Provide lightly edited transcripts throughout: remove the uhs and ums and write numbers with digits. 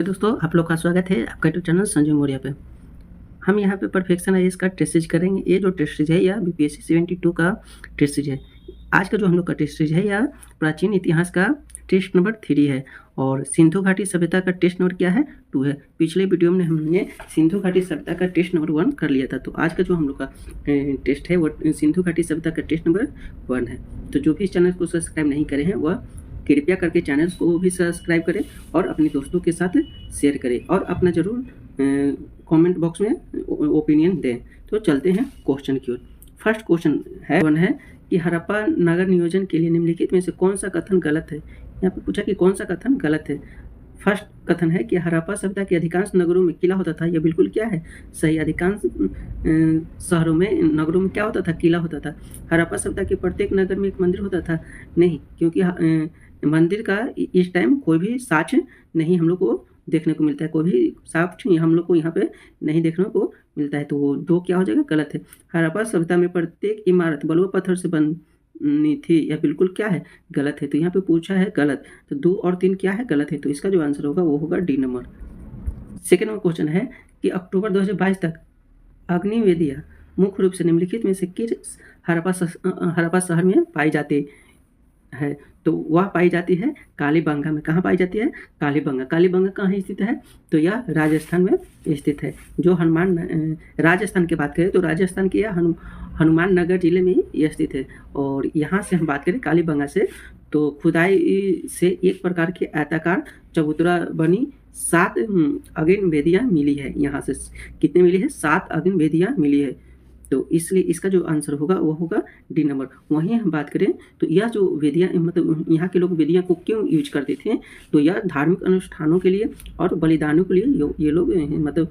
दोस्तों, आप लोग का स्वागत है आपका यूट्यूब चैनल संजय मौर्य पे। हम यहाँ पे परफेक्शन आईएएस का टेस्ट सीरीज करेंगे। ये जो टेस्ट सीरीज है यह बीपीएससी 72 का टेस्ट सीरीज है। आज का जो हम लोग का टेस्ट सीरीज है यह प्राचीन इतिहास का टेस्ट नंबर 3 है और सिंधु घाटी सभ्यता का टेस्ट नंबर क्या है 2 है। पिछले वीडियो में हमने सिंधु घाटी सभ्यता का टेस्ट नंबर 1 कर लिया था, तो आज का जो हम लोग का टेस्ट है वो सिंधु घाटी सभ्यता का टेस्ट नंबर 1 है। तो जो भी इस चैनल को सब्सक्राइब नहीं करे हैं वह कृपया करके चैनल को भी सब्सक्राइब करें और अपने दोस्तों के साथ शेयर करें और अपना ज़रूर कमेंट बॉक्स में ओपिनियन दें। तो चलते हैं क्वेश्चन की ओर। फर्स्ट क्वेश्चन है कि हड़प्पा नगर नियोजन के लिए निम्नलिखित में से कौन सा कथन गलत है। यहाँ पे पूछा कि कौन सा कथन गलत है। फर्स्ट कथन है कि हड़प्पा सभ्यता के अधिकांश नगरों में किला होता था। यह बिल्कुल क्या है सही। अधिकांश शहरों में नगरों में क्या होता था, किला होता था। हड़प्पा सभ्यता के प्रत्येक नगर में एक मंदिर होता था नहीं, क्योंकि मंदिर का इस टाइम कोई भी साक्ष्य नहीं हम लोग को देखने को मिलता है। कोई भी साक्ष्य हम लोग को यहाँ पे नहीं देखने को मिलता है, तो वो 2 क्या हो जाएगा गलत है। हड़प्पा सभ्यता में प्रत्येक इमारत बलुआ पत्थर से बनी थी। यह बिल्कुल क्या है गलत है। तो यहाँ पे पूछा है गलत, तो 2 और 3 क्या है गलत है। तो इसका जो आंसर होगा वो होगा डी नंबर। सेकेंड क्वेश्चन है कि अक्टूबर 2022 तक अग्निवेदियाँ मुख्य रूप से निम्नलिखित में से किस हड़प्पा शहर में पाई जाती है। तो वह पाई जाती है कालीबंगा में। कहाँ पाई जाती है कालीबंगा। कालीबंगा कहाँ स्थित है, तो यह राजस्थान में स्थित है। जो राजस्थान की बात करें तो राजस्थान के यह हनुमान नगर जिले में ही स्थित है। और यहाँ से हम बात करें कालीबंगा से तो खुदाई से एक प्रकार की आयताकार चबूतरा बनी 7 अग्नि वेदियाँ मिली है। यहाँ से कितनी मिली है 7 अग्नि वेदियाँ मिली है। तो इसलिए इसका जो आंसर होगा वो होगा डी नंबर। वहीं हम बात करें तो यह जो वेदियाँ मतलब यहाँ के लोग वेदियाँ को क्यों यूज करते थे, तो यह धार्मिक अनुष्ठानों के लिए और बलिदानों के लिए ये लोग मतलब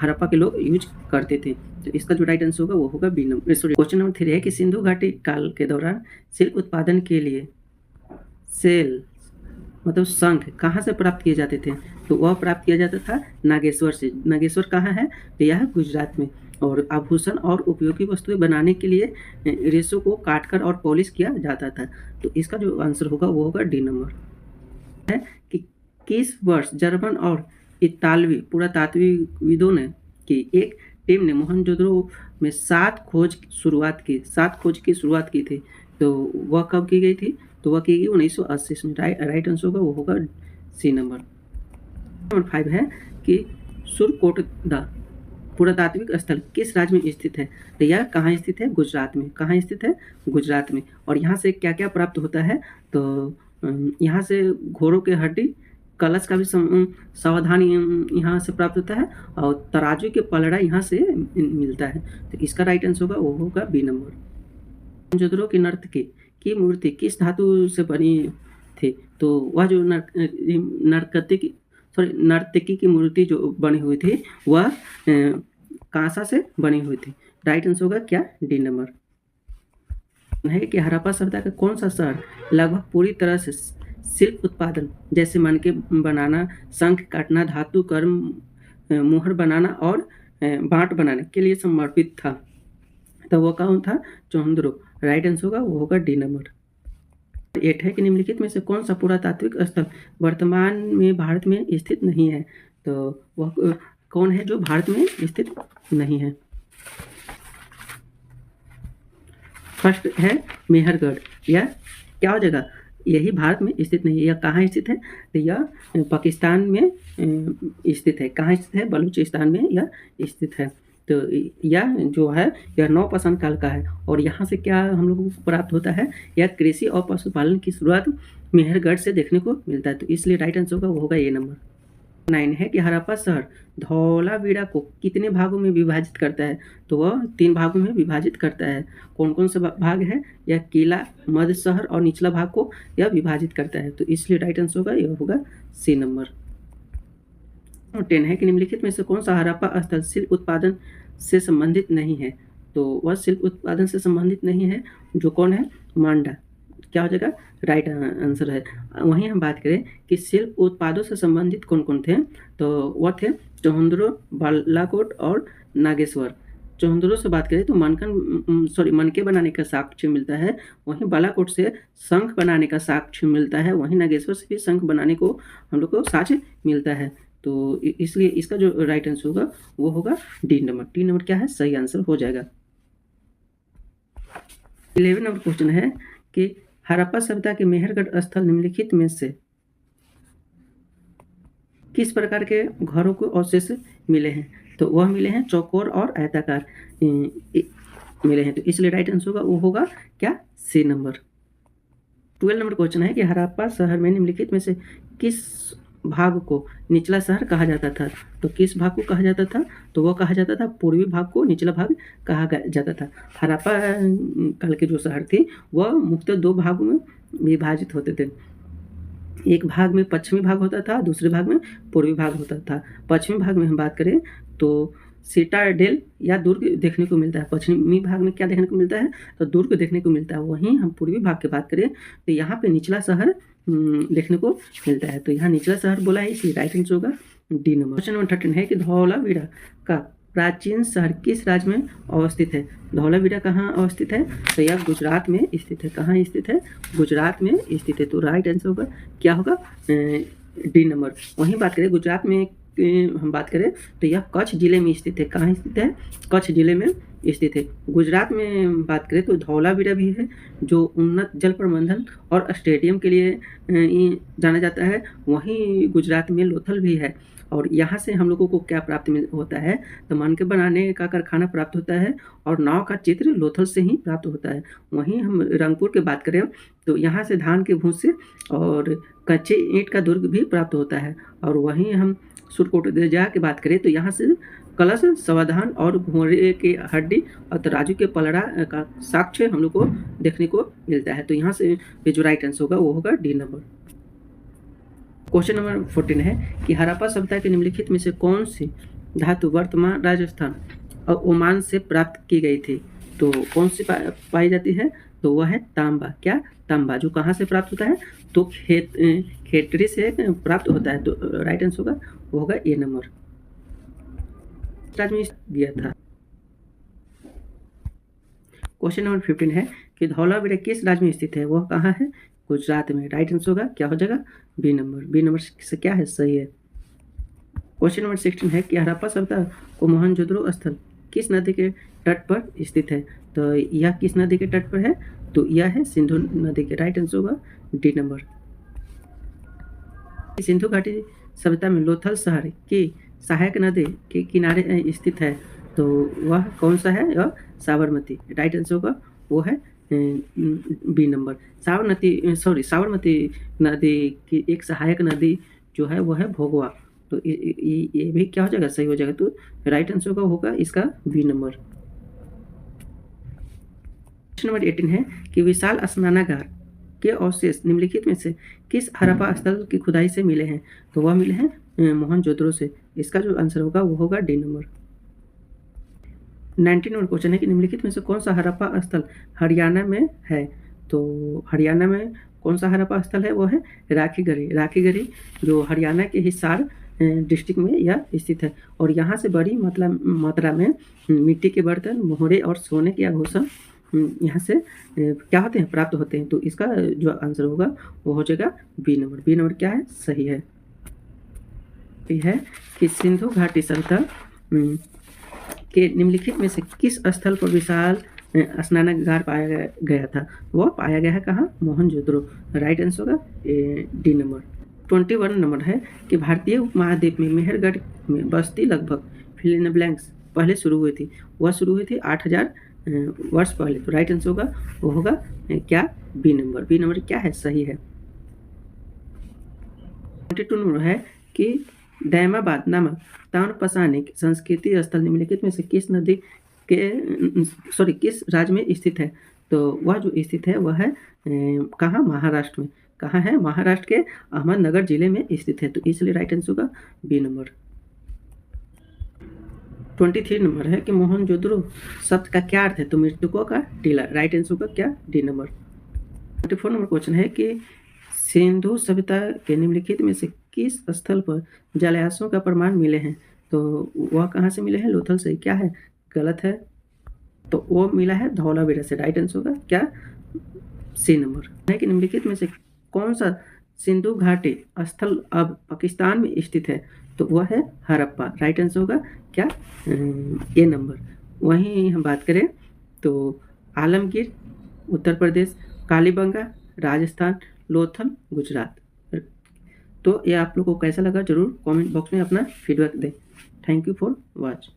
हड़प्पा के लोग यूज करते थे। तो इसका जो राइट आंसर होगा वो होगा B number. Sorry, question number 3 है कि सिंधु घाटी काल के दौरान शिल्प उत्पादन के लिए सेल मतलब शंख कहाँ से प्राप्त किए जाते थे। तो वह प्राप्त किया जाता था नागेश्वर से। नागेश्वर कहाँ है, तो यह गुजरात में। और आभूषण और उपयोगी वस्तुएं बनाने के लिए रेशों को काटकर और पॉलिश किया जाता था। तो इसका जो आंसर होगा वो होगा डी नंबर। है कि किस वर्ष जर्मन और इतालवी पुरातात्विकविदों ने की एक टीम ने मोहनजोदड़ो में 7 खोज की शुरुआत की थी। तो वह कब की गई थी, तो वह की गई 1980 में। राइट आंसर होगा वो होगा सी नंबर। नंबर 5 है कि सुरकोटदा पुरातात्विक स्थल किस राज्य में स्थित है। तो यह कहाँ स्थित है, गुजरात में। कहाँ स्थित है, गुजरात में। और यहाँ से क्या क्या प्राप्त होता है, तो यहाँ से घोड़ों के हड्डी कलश का भी सावधान यहाँ से प्राप्त होता है और तराजू के पलड़ा यहाँ से मिलता है। तो इसका राइट आंसर होगा वो होगा बी नंबर। मोहनजोदड़ो की नर्तकी की मूर्ति किस धातु से बनी थी। तो वह जो नर्तकी की मूर्ति जो बनी हुई थी वह कांसा से बनी हुई थी। राइट आंसर होगा क्या डी नंबर। है कि हड़प्पा सभ्यता का कौन सा शहर लगभग पूरी तरह से शिल्प उत्पादन जैसे मनके बनाना, शंख काटना, धातु कर्म, मोहर बनाना और बाट बनाने के लिए समर्पित था। तो वो कौन था, चौहंद्रो। राइट आंसर होगा वो होगा डी नंबर। 8 है कि निम्नलिखित में से कौन सा पुरातात्विक स्थल वर्तमान में भारत में स्थित नहीं है। तो वह कौन है जो भारत में स्थित नहीं है। फर्स्ट है मेहरगढ़। यह क्या हो जाएगा, यही भारत में स्थित नहीं है। यह कहाँ स्थित है, तो यह पाकिस्तान में स्थित है। कहाँ स्थित है, बलूचिस्तान में यह स्थित है। तो यह जो है यह 9 काल का है। और यहाँ से क्या हम लोगों को प्राप्त होता है, यह कृषि और पशुपालन की शुरुआत मेहरगढ़ से देखने को मिलता है। तो इसलिए राइट आंसर होगा वो होगा ए नंबर। 9 है कि हड़प्पा शहर धौलावीरा को कितने भागों में विभाजित करता है। तो वह 3 भागों में विभाजित करता है। कौन कौन से भाग है, यह किला, मध्य शहर और निचला भाग को यह विभाजित करता है। तो इसलिए राइट आंसर होगा यह होगा सी नंबर। 10 है कि निम्नलिखित में से कौन सा हड़प्पा स्थल शिल्प उत्पादन से संबंधित नहीं है। तो वह शिल्प उत्पादन से संबंधित नहीं है जो कौन है, मांडा। क्या हो जाएगा, राइट आंसर है। वहीं हम बात करें कि शिल्प उत्पादों से संबंधित कौन कौन थे, तो वह थे चौहंद्रो, बालाकोट और नागेश्वर। चौंदरों से बात करें तो मनके बनाने का साक्ष्य मिलता है। वहीं बालाकोट से शंख बनाने का साक्ष्य मिलता है। वहीं नागेश्वर से भी शंख बनाने को हम लोग को साक्ष्य मिलता है। तो इसलिए इसका जो राइट आंसर होगा वो होगा डी नंबर। डी नंबर क्या है, सही आंसर हो जाएगा। 11 नंबर क्वेश्चन है कि हड़प्पा सभ्यता के मेहरगढ़ स्थल निम्नलिखित में से किस प्रकार के घरों को अवशेष मिले हैं? तो वह मिले हैं चौकोर और आयताकार मिले हैं। तो इसलिए राइट आंसर होगा वो होगा क्या, सी नंबर। 12 नंबर क्वेश्चन है कि हड़प्पा शहर में निम्नलिखित में से किस भाग को निचला शहर कहा जाता था? तो किस भाग को कहा जाता था? तो वह कहा जाता था पूर्वी भाग को निचला भाग कहा जाता था। हड़प्पा काल के जो शहर थे वह मुख्यतः 2 भागों में विभाजित होते थे। एक भाग में पश्चिमी भाग होता था, दूसरे भाग में पूर्वी भाग होता था। पश्चिमी भाग में हम बात करें तो सिटाडेल या दुर्ग देखने को मिलता है। पश्चिमी भाग में क्या देखने को मिलता है? तो दुर्ग देखने को मिलता है। वहीं हम पूर्वी भाग की बात करें तो यहाँ पे निचला शहर देखने को मिलता है। तो यहाँ निचला शहर बोला है, इसलिए राइट आंसर होगा डी नंबर। क्वेश्चन नंबर 13 है कि धौलावीरा का प्राचीन शहर किस राज्य में अवस्थित है? धौलावीरा कहाँ अवस्थित है? तो यह गुजरात में स्थित है। कहाँ स्थित है? गुजरात में स्थित है। तो राइट आंसर होगा क्या होगा, डी नंबर। वहीं बात करें गुजरात में हम बात करें तो यह कच्छ जिले में स्थित है। कहाँ स्थित है? कच्छ जिले में स्थित है। गुजरात में बात करें तो धौलावीरा भी है जो उन्नत जल प्रबंधन और स्टेडियम के लिए जाना जाता है। वहीं गुजरात में लोथल भी है और यहाँ से हम लोगों को क्या प्राप्त होता है? तो मनके बनाने का कारखाना प्राप्त होता है और नाव का चित्र लोथल से ही प्राप्त होता है। वहीं हम रंगपुर की बात करें तो यहाँ से धान के भूसे और कच्चे ईंट का दुर्ग भी प्राप्त होता है। और वहीं हम सुरकोट देजा की बात करें तो यहाँ से कलश, समाधान और घोड़े की हड्डी और तराजू के पलड़ा का साक्ष्य हम लोग को देखने को मिलता है। तो यहाँ से जो राइट आंसर होगा वो होगा डी नंबर। क्वेश्चन नंबर 14 है कि हड़प्पा सभ्यता के निम्नलिखित में से कौन सी धातु वर्तमान राजस्थान और ओमान से प्राप्त की गई थी? तो कौन सी पाई जाती है? तो वह है तांबा। क्या? तांबा। जो कहाँ से प्राप्त होता है? तो खेतरी से प्राप्त होता है। तो राइट आंसर होगा वो होगा ए नंबर। राज्य में दिया था। क्वेश्चन नंबर 15 है कि धौलावीरा किस राज्य में स्थित है? वह कहाँ है? गुजरात में। राइट आंसर होगा क्या हो जाएगा? B number. बी नंबर से क्या है? सही है। क्वेश्चन नंबर 16 है कि हड़प्पा सभ्यता को मोहनजोदड़ो स्थल किस नदी के तट पर स्थित है? तो यह किस नदी के तट पर है? तो यह है सिंधु नदी के। राइट आंसर होगा डी नंबर। सिंधु घाटी सभ्यता में लोथल शहर की सहायक नदी के किनारे स्थित है। तो वह कौन सा है? यह साबरमती। राइट आंसर होगा वो है बी नंबर। साबरमती नदी की एक सहायक नदी जो है वो है भोगवा। तो ये भी क्या हो जाएगा? सही हो जाएगा। तो राइट आंसर होगा इसका बी नंबर। क्वेश्चन नंबर 18 है कि विशाल स्नानागार के अवशेष निम्नलिखित में से किस हड़प्पा स्थल की खुदाई से मिले हैं? तो वह मिले हैं मोहनजोदड़ो से। इसका जो आंसर होगा वो होगा डी नंबर। 19 नंबर क्वेश्चन है कि निम्नलिखित में से कौन सा हड़प्पा स्थल हरियाणा में है? तो हरियाणा में कौन सा हड़प्पा स्थल है? वो है राखीगढ़ी। राखीगढ़ी जो हरियाणा के हिसार डिस्ट्रिक्ट में यह स्थित है और यहाँ से बड़ी मात्रा में मिट्टी के बर्तन, मोहरे और सोने के आभूषण यहाँ से क्या होते हैं? प्राप्त होते हैं। तो इसका जो आंसर होगा वो हो जाएगा बी नंबर। बी नंबर क्या है? सही है। ये है कि सिंधु घाटी सभ्यता के निम्नलिखित में से किस स्थल पर विशाल स्नानागार पाया गया था? वह पाया गया है कहाँ? मोहनजोदड़ो। राइट आंसर होगा डी नंबर। 21 नंबर है कि भारतीय उपमहाद्वीप में मेहरगढ़ में बस्ती लगभग फिल इन ब्लैंक्स पहले शुरू हुई थी। वह शुरू हुई थी 8000 वर्ष पहले। तो राइट आंसर होगा वो होगा क्या? B number. बी नंबर क्या है? सही है। 22 नंबर है कि दैमाबाद नामक ताम्रपसानिक संस्कृति स्थल निम्नलिखित में से किस नदी के किस राज्य में स्थित है? तो वह जो स्थित है वह है कहाँ? महाराष्ट्र में। कहाँ है? महाराष्ट्र के अहमदनगर जिले में स्थित है। तो इसलिए राइट आंसर होगा बी नंबर। 23 नंबर है कि मोहनजोदड़ो शब्द का क्या अर्थ है? तो मृतकों का टीला। राइट आंसर होगा क्या? D number. 24 नंबर क्वेश्चन है कि सिंधु सभ्यता के निम्नलिखित में से किस स्थल पर जलाशयों का प्रमाण मिले हैं? तो वह कहाँ से मिले हैं? लोथल से। क्या है? गलत है, तो वो मिला है धौलावीरा से। राइट आंसर होगा क्या, सी नंबर है कि निम्नलिखित में से कौन सा सिंधु घाटी स्थल अब पाकिस्तान में स्थित है, तो वह है हड़प्पा। राइट आंसर होगा क्या, ए नंबर। वहीं हम बात करें तो आलमगीर उत्तर प्रदेश, कालीबंगा राजस्थान, लोथल गुजरात। तो ये आप लोग को कैसा लगा जरूर कमेंट बॉक्स में अपना फीडबैक दें। Thank you for watch.